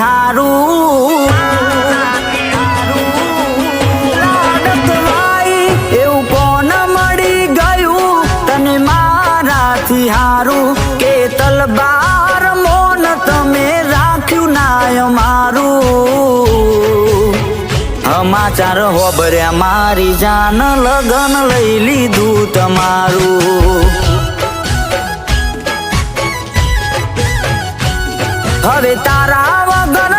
હારું એવું કોણ મળી ગયું તને મારાથી હારું કે તલબાર મોન તમે રાખ્યું ના મારું સમાચાર હોબર્યા મારી જાન લગન લઈ લીધું તમારું હવે તારા